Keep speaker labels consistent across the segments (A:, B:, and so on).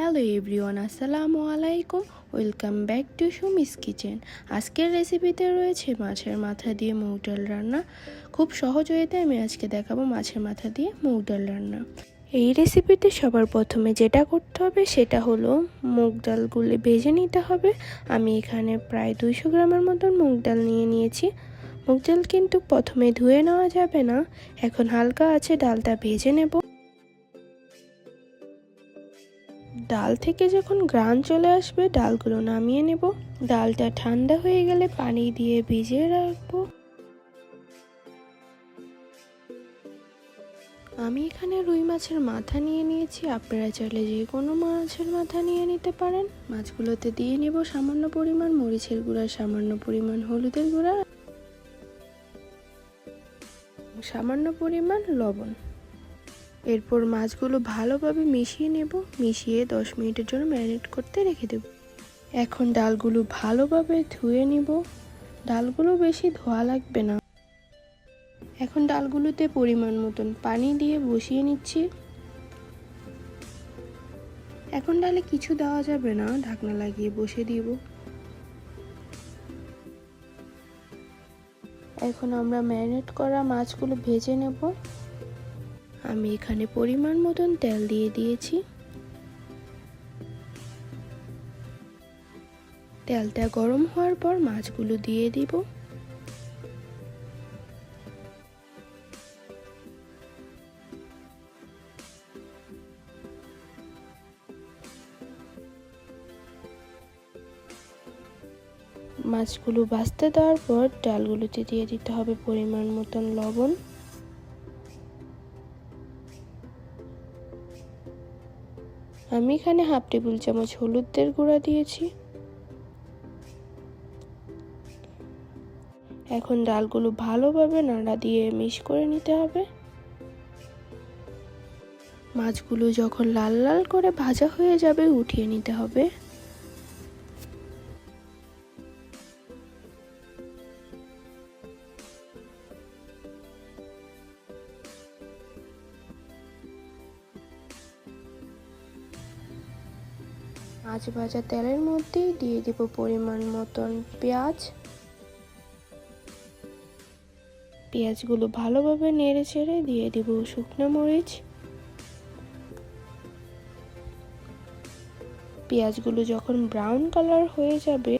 A: Hello everyone, আসসালামু আলাইকুম। Welcome back to Sumi's kitchen. আজকের রেসিপিতে রয়েছে মাছের মাথা দিয়ে মুগ ডাল রান্না। খুব সহজ ওয়েতে আমি আজকে দেখাবো মাছের মাথা দিয়ে মুগ ডাল রান্না। এই রেসিপিতে সবার প্রথমে যেটা করতে হবে সেটা হলো মুগ ডালগুলো ভেজে নিতে হবে। আমি এখানে প্রায় 200 গ্রামের মতন মুগ ডাল নিয়েছি। মুগ ডাল কিন্তু প্রথমে ধুয়ে নেওয়া যাবে না, এখন হালকা আছে ডালটা ভেজে নেব। ডাল থেকে যখন ঘ্রাণ চলে আসবে ডালগুলো নামিয়ে নেব। ডালটা ঠান্ডা হয়ে গেলে পানি দিয়ে ভিজিয়ে রাখবো। আমি এখানে রুই মাছের মাথা নিয়েছি, আপনারা চাইলে যে কোনো মাছের মাথা নিয়ে নিতে পারেন। মাছগুলোতে দিয়ে নেব সামান্য পরিমাণ মরিচের গুঁড়া, সামান্য পরিমাণ হলুদের গুঁড়া, সামান্য পরিমাণ লবণ। এরপর মাছগুলো ভালোভাবে মিশিয়ে নেব, মিশিয়ে 10 মিনিটের জন্য ম্যারিনেট করতে রেখে দেব। এখন ডালগুলো ভালোভাবে ধুয়ে নিব। ডালগুলো বেশি ধোয়া লাগবে না। এখন ডালগুলোতে পরিমাণ মতন পানি দিয়ে বসিয়ে নিচ্ছি। এখন ডালে কিছু দেওয়া যাবে না, ঢাকনা লাগিয়ে বসে দিব। এখন আমরা ম্যারিনেট করা মাছগুলো ভেজে নেব। আমি এখানে পরিমাণ মতন তেল দিয়ে দিয়েছি। তেলটা গরম হওয়ার পর মাছগুলো দিয়ে দিব। মাছগুলো ভাজতে দেওয়ার পর ডালগুলোতে দিয়ে দিতে হবে পরিমাণ মতন লবণ। আমি এখানে হাফ টেবিল চামচ হলুদের গুঁড়া দিয়েছি। এখন ডালগুলো ভালোভাবে নাড়া দিয়ে মিক্স করে নিতে হবে। মাছগুলো যখন লাল লাল করে ভাজা হয়ে যাবে উঠিয়ে নিতে হবে। মাছ ভাজা তেলের মধ্যে দিয়ে দেব পরিমাণ মতন পেঁয়াজ। পেঁয়াজগুলো ভালোভাবে নেড়ে চেড়ে দিয়ে দেব শুকনো মরিচ। পেঁয়াজগুলো যখন ব্রাউন কালার হয়ে যাবে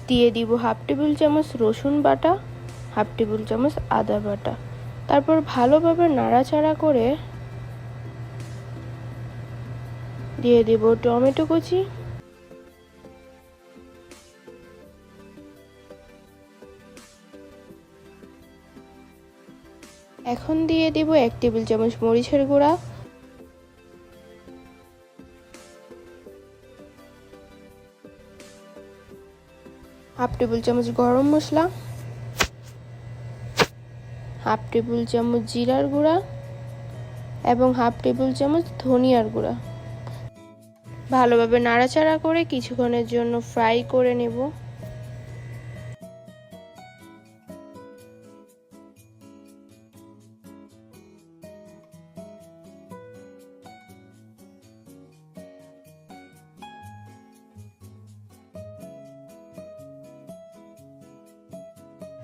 A: দিয়ে দিব হাফ টেবিল চামচ রসুন বাটা, হাফ টেবিল চামচ আদা বাটা। তারপর ভালোভাবে নাড়াচাড়া করে দিয়ে দেব টমেটো কুচি। এখন দিয়ে দিব 1 টেবিল চামচ মরিচের গুঁড়া, হাফ টেবিল চামচ গরম মশলা, হাফ টেবিল চামচ জিরার গুঁড়া এবং হাফ টেবিল চামচ ধনিয়ার গুঁড়া। ভালোভাবে নাড়াচাড়া করে কিছুক্ষণের জন্য ফ্রাই করে নেব।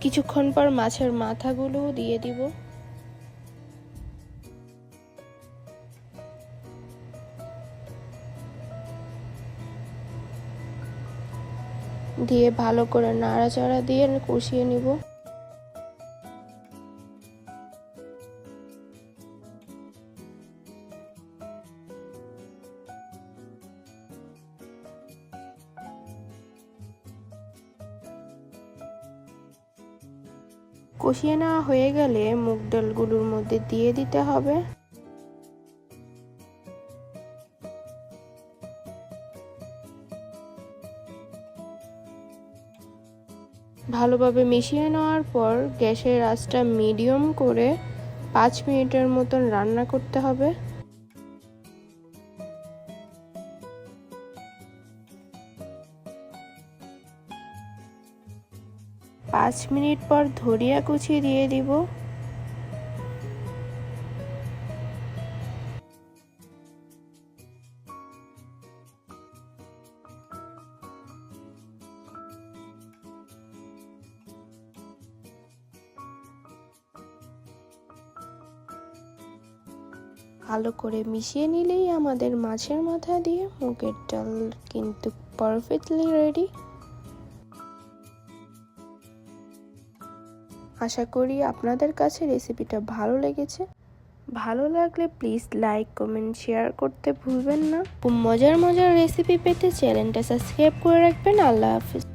A: কিছুক্ষণ পর মাছের মাথাগুলো দিয়ে দিব। দিয়ে ভালো করে নাড়াচাড়া দিয়ে কষিয়ে নিব। কষিয়ে নেওয়া হয়ে গেলে মুগ ডালগুলোর মধ্যে দিয়ে দিতে হবে। ভালোভাবে মিশিয়ে নেওয়ার পর গ্যাসের আঁচটা মিডিয়াম করে 5 মিনিটের মতন রান্না করতে হবে। 5 মিনিট পর ধনিয়া কুচি দিয়ে দিব। ভালো করে মিশিয়ে নিলেই আমাদের মাছের মাথা দিয়ে মুগের ডাল কিন্তু পারফেক্টলি রেডি। আশা করি আপনাদের কাছে রেসিপিটা ভালো লেগেছে। ভালো লাগলে প্লিজ লাইক, কমেন্ট, শেয়ার করতে ভুলবেন না। খুব মজার মজার রেসিপি পেতে চ্যানেলটা সাবস্ক্রাইব করে রাখবেন। আল্লাহ হাফিজ।